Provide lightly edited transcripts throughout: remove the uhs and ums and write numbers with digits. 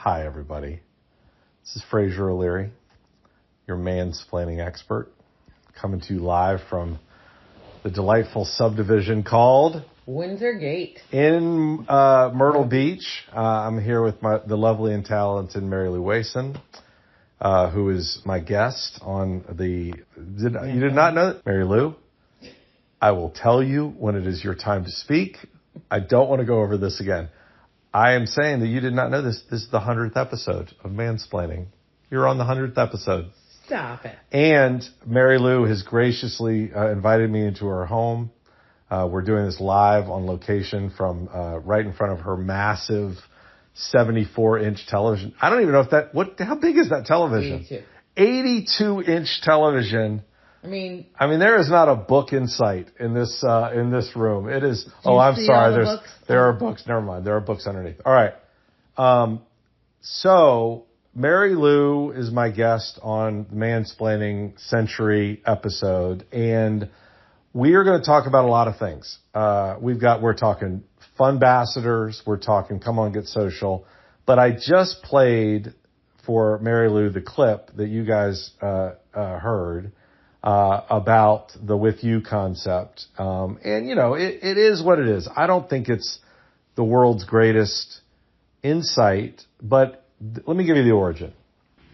Hi, everybody. This is Frazier O'Leary, your mansplaining expert, coming to you live from the delightful subdivision called Windsor Gate in Myrtle Beach. I'm here with the lovely and talented Mary Lou Wason, who is my guest on the... You did not know that? Mary Lou, I will tell you when it is your time to speak. I don't want to go over this again. I am saying that you did not know this. This is the 100th episode of Mansplaining. You're on the 100th episode. Stop it. And Mary Lou has graciously invited me into her home. We're doing this live on location from right in front of her massive 74-inch television. I don't even know if how big is that television? 82 inch television. I mean, there is not a book in sight in this room. It is. Oh, I'm sorry. There are books. Never mind. There are books underneath. All right. So Mary Lou is my guest on the Mansplaining Century episode, and we are going to talk about a lot of things. We're talking FUNBassadors. We're talking Come On Get Social. But I just played for Mary Lou the clip that you guys heard. About the with you concept. And you know, it is what it is. I don't think it's the world's greatest insight, but let me give you the origin.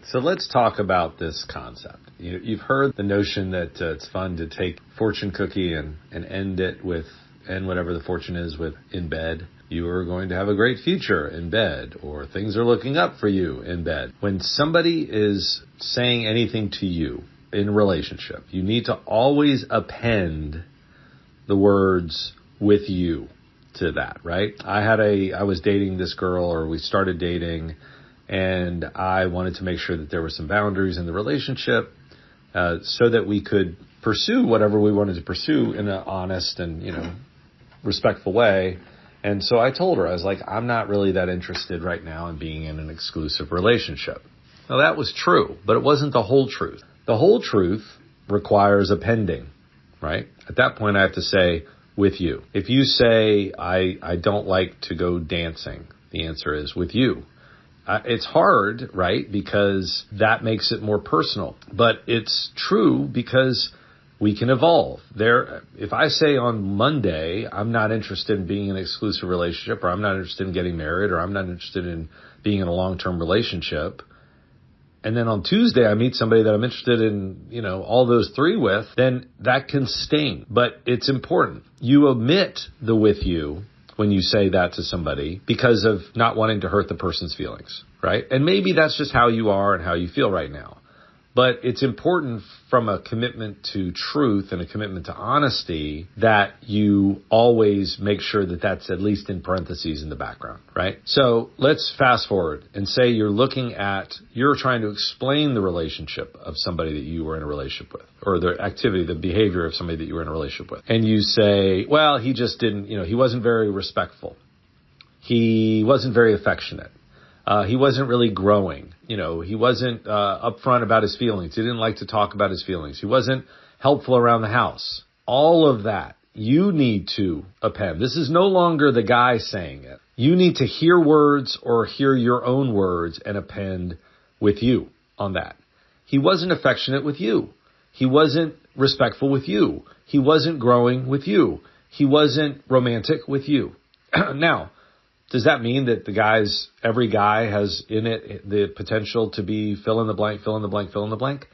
So let's talk about this concept. You've heard the notion that it's fun to take fortune cookie and end whatever the fortune is with in bed. You are going to have a great future in bed, or things are looking up for you in bed. When somebody is saying anything to you, in a relationship, you need to always append the words with you to that, right? I was dating this girl, or we started dating, and I wanted to make sure that there were some boundaries in the relationship, so that we could pursue whatever we wanted to pursue in an honest and, respectful way. And so I told her, I was like, I'm not really that interested right now in being in an exclusive relationship. Now that was true, but it wasn't the whole truth. The whole truth requires appending, right? At that point, I have to say, with you. If you say, I don't like to go dancing, the answer is with you. It's hard, right? Because that makes it more personal. But it's true because we can evolve. If I say on Monday, I'm not interested in being in an exclusive relationship, or I'm not interested in getting married, or I'm not interested in being in a long-term relationship, and then on Tuesday I meet somebody that I'm interested in, all those three with, then that can sting. But it's important. You omit the with you when you say that to somebody because of not wanting to hurt the person's feelings, right? And maybe that's just how you are and how you feel right now. But it's important from a commitment to truth and a commitment to honesty that you always make sure that that's at least in parentheses in the background, right? So let's fast forward and say you're trying to explain the relationship of somebody that you were in a relationship with, or the activity, the behavior of somebody that you were in a relationship with. And you say, well, he just didn't, he wasn't very respectful. He wasn't very affectionate. He wasn't really growing. He wasn't upfront about his feelings. He didn't like to talk about his feelings. He wasn't helpful around the house. All of that, you need to append. This is no longer the guy saying it. You need to hear words or hear your own words and append with you on that. He wasn't affectionate with you. He wasn't respectful with you. He wasn't growing with you. He wasn't romantic with you. Now, does that mean that every guy has in it the potential to be fill in the blank, fill in the blank, fill in the blank?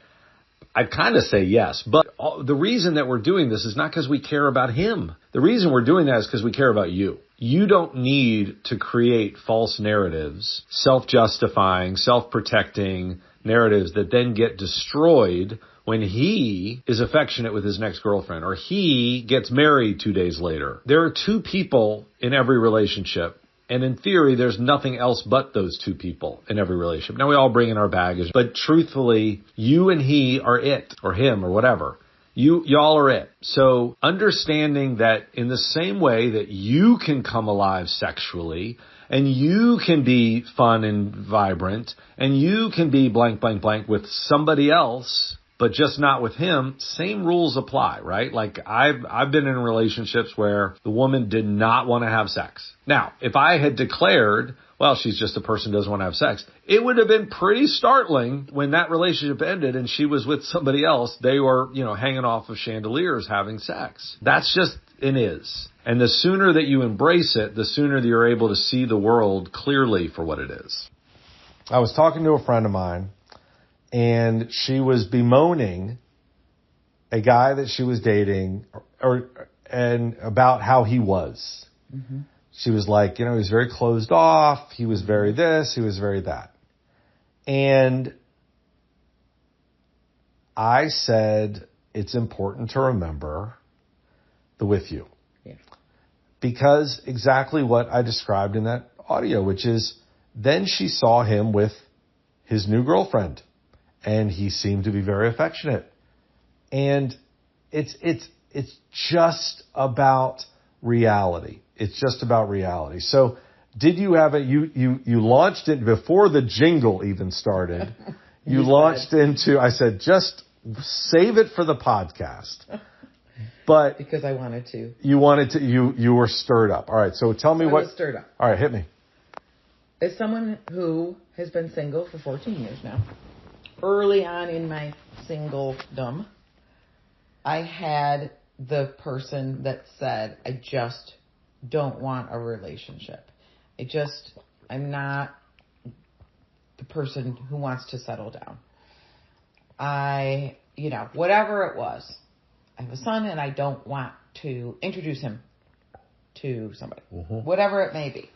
I'd kind of say yes. But the reason that we're doing this is not because we care about him. The reason we're doing that is because we care about you. You don't need to create false narratives, self-justifying, self-protecting narratives that then get destroyed when he is affectionate with his next girlfriend, or he gets married 2 days later. There are two people in every relationship. And in theory, there's nothing else but those two people in every relationship. Now, we all bring in our baggage, but truthfully, you and he are it, or him, or whatever. Y'all are it. So understanding that in the same way that you can come alive sexually, and you can be fun and vibrant, and you can be blank, blank, blank with somebody else, but just not with him, same rules apply, right? Like I've been in relationships where the woman did not want to have sex. Now, if I had declared, well, she's just a person who doesn't want to have sex. It would have been pretty startling when that relationship ended and she was with somebody else. They were, hanging off of chandeliers having sex. That's just it is. And the sooner that you embrace it, the sooner that you're able to see the world clearly for what it is. I was talking to a friend of mine, and she was bemoaning a guy that she was dating and about how he was. Mm-hmm. She was like, he was very closed off. He was very this. He was very that. And I said, it's important to remember the with you. Yeah. Because exactly what I described in that audio, which is then she saw him with his new girlfriend and he seemed to be very affectionate. And it's just about reality. It's just about reality. So did you have you launched it before the jingle even started. You launched into, I said, just save it for the podcast. But because I wanted to. You were stirred up. All right. So tell me what. I was stirred up. All right. Hit me. As someone who has been single for 14 years now, early on in my singledom, I had the person that said, I just don't want a relationship. I'm not the person who wants to settle down. Whatever it was. I have a son and I don't want to introduce him to somebody. Mm-hmm. Whatever it may be.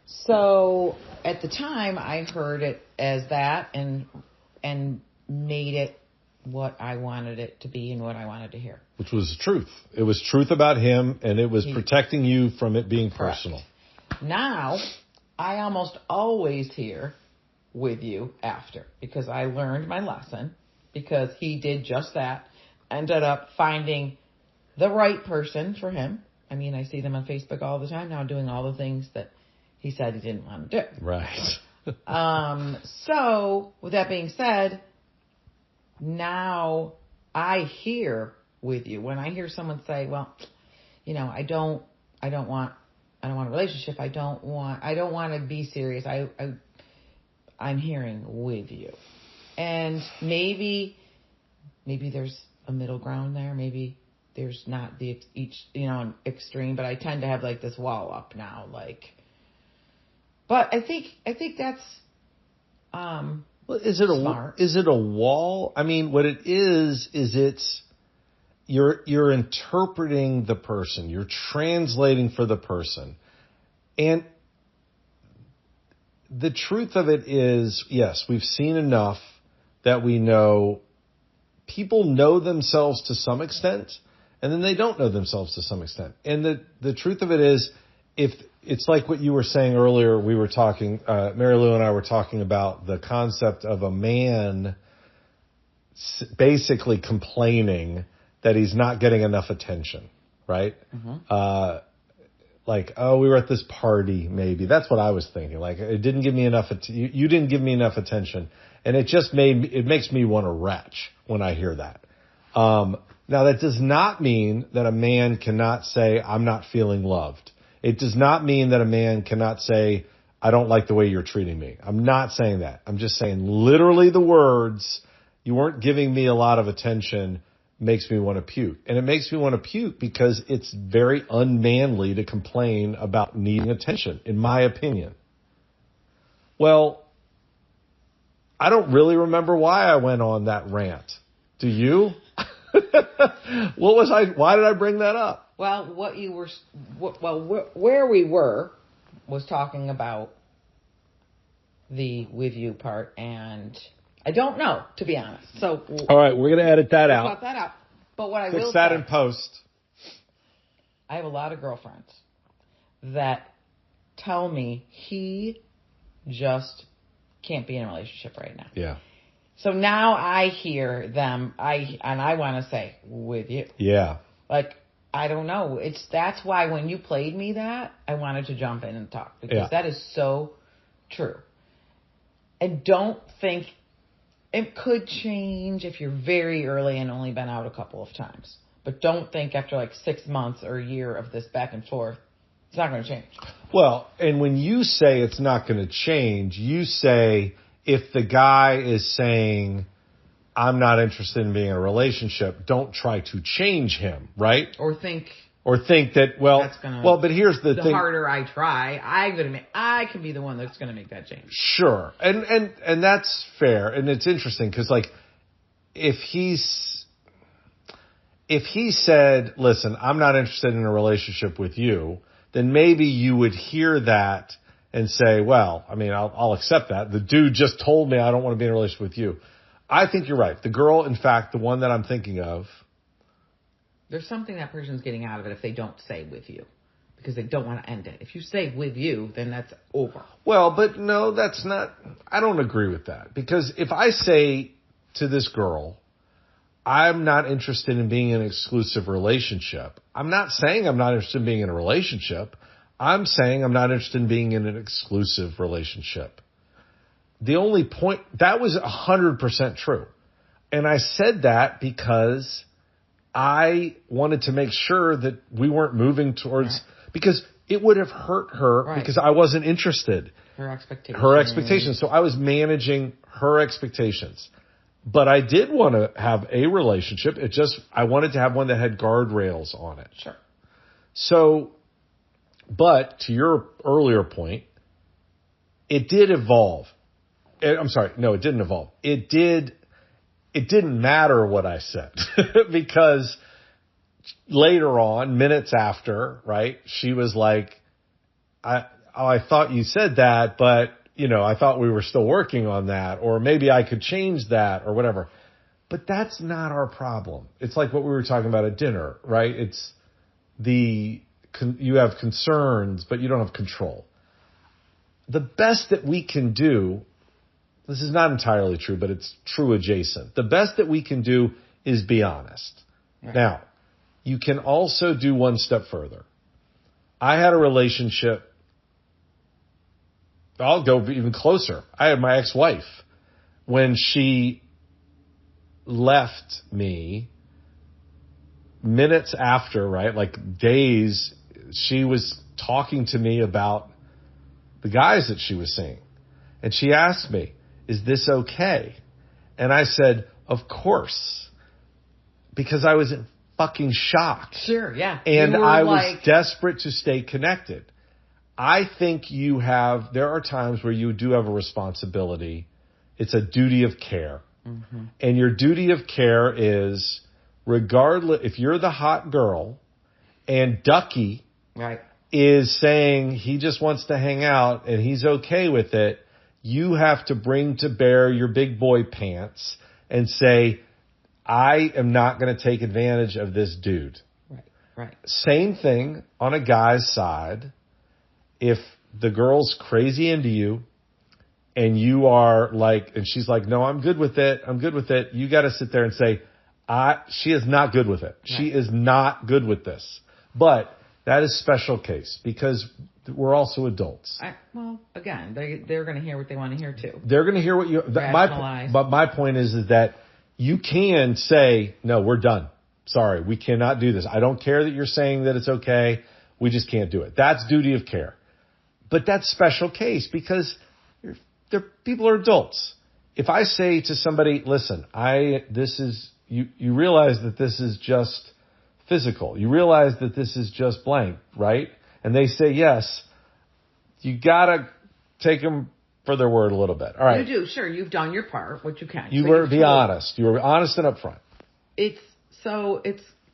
So at the time I heard it as that and made it what I wanted it to be and what I wanted to hear. Which was truth. It was truth about him, and it was protecting you from it being personal. Correct. Now, I almost always hear with you after, because I learned my lesson, because he did just that, ended up finding the right person for him. I mean, I see them on Facebook all the time now doing all the things that he said he didn't want to do. Right. So, with that being said, now I hear with you when I hear someone say, well, I don't want a relationship. I don't want to be serious. I'm hearing with you. And maybe there's a middle ground there. Maybe there's not an extreme, but I tend to have like this wall up now, but I think that's, well, is it a wall? I mean, what it is it's, you're interpreting the person. You're translating for the person. And the truth of it is, yes, we've seen enough that we know people know themselves to some extent, and then they don't know themselves to some extent. And the truth of it is, if it's like what you were saying earlier, we were talking, Mary Lou and I were talking about the concept of a man basically complaining that he's not getting enough attention, right? Mm-hmm. We were at this party, maybe. That's what I was thinking. Like, it didn't give me enough, you didn't give me enough attention. And it makes me want to retch when I hear that. Now that does not mean that a man cannot say, I'm not feeling loved. It does not mean that a man cannot say, I don't like the way you're treating me. I'm not saying that. I'm just saying literally the words, you weren't giving me a lot of attention, makes me want to puke. And it makes me want to puke because it's very unmanly to complain about needing attention, in my opinion. Well, I don't really remember why I went on that rant. Do you? Why did I bring that up? Well, where we were was talking about the with you part, and I don't know, to be honest. So, all right, we're going to edit that out. Cut that out. But what I will fix that in post. I have a lot of girlfriends that tell me he just can't be in a relationship right now. Yeah. So now I hear them, I want to say, with you. Yeah. I don't know. That's why when you played me that, I wanted to jump in and talk, because that is so true. And don't think it could change if you're very early and only been out a couple of times. But don't think after 6 months or a year of this back and forth, It's not going to change. Well, and when you say it's not going to change, you say if the guy is saying, I'm not interested in being in a relationship, don't try to change him, right? Or think that, but here's the thing. The harder I try, I can be the one that's going to make that change. Sure. And that's fair. And it's interesting because, like, if he said, listen, I'm not interested in a relationship with you, then maybe you would hear that and say, well, I mean, I'll accept that. The dude just told me I don't want to be in a relationship with you. I think you're right. The girl, in fact, the one that I'm thinking of. There's something that person's getting out of it if they don't say with you. Because they don't want to end it. If you say with you, then that's over. Well, but no, that's not, I don't agree with that. Because if I say to this girl, I'm not interested in being in an exclusive relationship, I'm not saying I'm not interested in being in a relationship. I'm saying I'm not interested in being in an exclusive relationship. The only point, that was 100% true. And I said that because I wanted to make sure that we weren't moving towards, because it would have hurt her because I wasn't interested. Her expectations. So I was managing her expectations. But I did want to have a relationship. I wanted to have one that had guardrails on it. Sure. So, but to your earlier point, it did evolve. I'm sorry. No, it didn't evolve. It didn't matter what I said because later on, minutes after, right, she was like, I thought you said that, but I thought we were still working on that, or maybe I could change that or whatever. But that's not our problem. It's like what we were talking about at dinner, right? It's you have concerns, but you don't have control. The best that we can do, this is not entirely true, but it's true adjacent. The best that we can do is be honest. Right. Now, you can also do one step further. I had a relationship. I'll go even closer. I had my ex-wife. When she left me, minutes after, right, like days, she was talking to me about the guys that she was seeing. And she asked me, is this okay? And I said, of course. Because I was in fucking shock. Sure, yeah. And I was desperate to stay connected. I think there are times where you do have a responsibility. It's a duty of care. Mm-hmm. And your duty of care is, regardless, if you're the hot girl and Ducky is saying he just wants to hang out and he's okay with it, you have to bring to bear your big boy pants and say, I am not going to take advantage of this dude. Right. Same thing on a guy's side. If the girl's crazy into you and you are like, and she's like, no, I'm good with it. You got to sit there and say, she is not good with it. Right. She is not good with this. But that is special case because we're also adults. Again, they're going to hear what they want to hear too. They're going to hear what you, but my point is that you can say, no, we're done. Sorry, we cannot do this. I don't care that you're saying that it's okay. We just can't do it. That's duty of care. But that's special case because people are adults. If I say to somebody, listen, you realize that this is just physical. You realize that this is just blank, right? And they say yes, you gotta take them for their word a little bit. All right. You do, sure. You've done your part, what you can. You were honest. You were honest and upfront. It's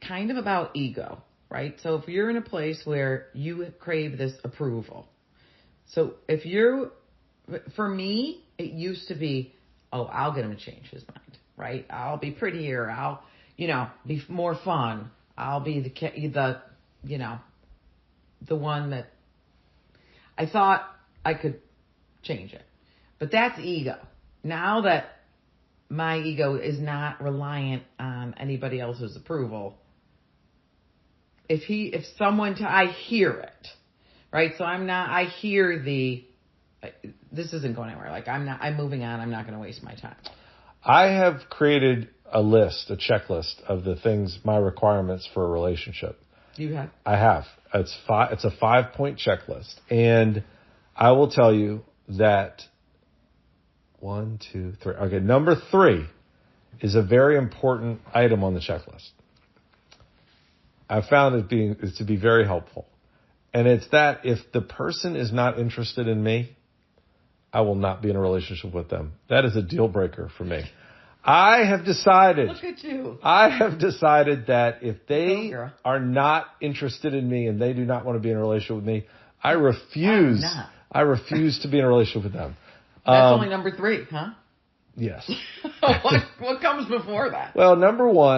kind of about ego, right? So if you're in a place where you crave this approval, so for me, it used to be, I'll get him to change his mind, right? I'll be prettier. I'll, be more fun. I'll be the one that I thought I could change it. But that's ego. Now that my ego is not reliant on anybody else's approval, I hear it, right? So I hear this isn't going anywhere. Like I'm moving on. I'm not going to waste my time. I have created a checklist of the things, my requirements for a relationship. You have? I have. It's a 5-point checklist. And I will tell you that 1, 2, 3. Okay, number 3 is a very important item on the checklist. I found it to be very helpful. And it's that if the person is not interested in me, I will not be in a relationship with them. That is a deal breaker for me. I have decided. Look at you. I have decided that if they are not interested in me and they do not want to be in a relationship with me, I refuse to be in a relationship with them. That's only number 3, huh? Yes. What comes before that? Well, number 1.